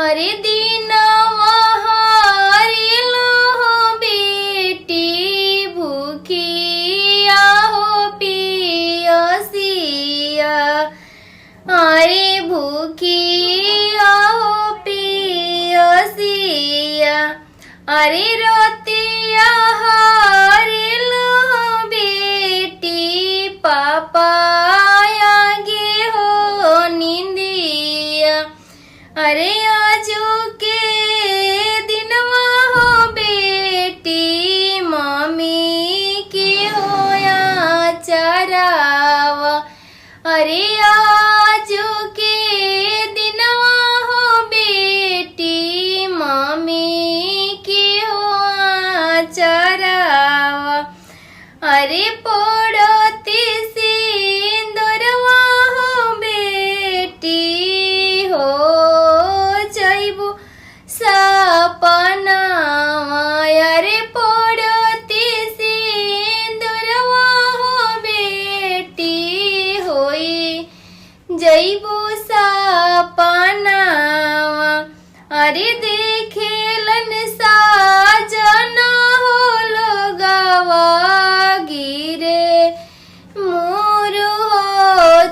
अरे दीनवा हारिलो हो बेटी भूखिया हो पियसिया। अरे भूखिया हो पियसिया। अरे रोतिया हारिलो बेटी पापा आगे हो निंदिया। अरे आजू के दिनवा हो बेटी मम्मी की होया चरावा। अरे आजू के दिनवा हो बेटी मम्मी की होया चरावा। अरे पड़ती सिंदूरवा हो बेटी हो जइबू सपनावा। अरे पड़ती सिंदूरवा हो बेटी होई जइबू सपनावा। अरे देखेलन साजना हो लोगवा गिरे मोरू हो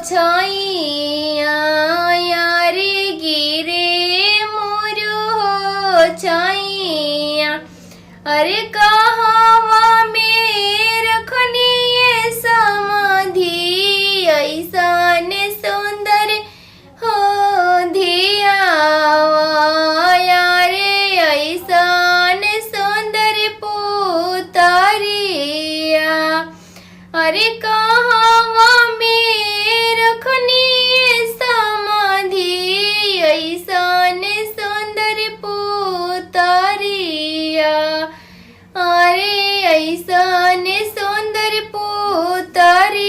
छैया। यारे गिरे मोरू हो छैया। अरे कहवा में रखनी समाधि ऐसन सुंदर हो धियावा। यारे ऐसन सुंदर पुतरिया। अरे कहवा में रखनी समाधि ऐसन सुंदर पुतरिया। अरे ऐसन सुंदर पुतरिया।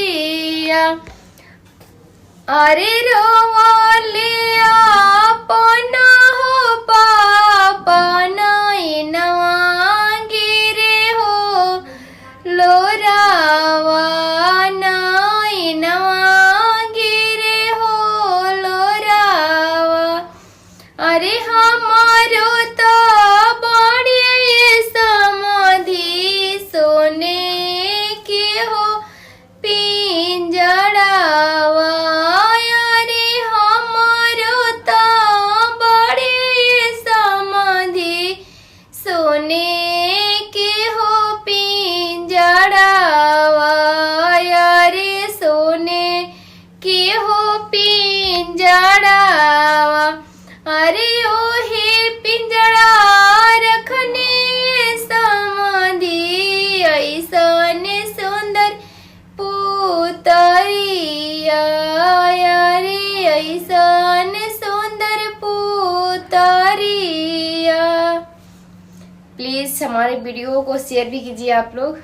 अरे रोवाले अपना हो पापा नैनवा गिरे हो लोरावा। नैनवा गिरे हो लोरावा। अरे हमारो तो बड़ी समाधि सोने की हो पिंजड़ावा। अरे हमारो तो बड़ी समाधि सोने की हो पिंजड़ावा। अरे सोने की हो पिंजड़ावा। अरे ओहे पिंजड़ा रखने समाधि ऐसन सुंदर पुतरिया। अरे ऐसन सुंदर पुतरिया। प्लीज हमारे वीडियो को शेयर भी कीजिए आप लोग।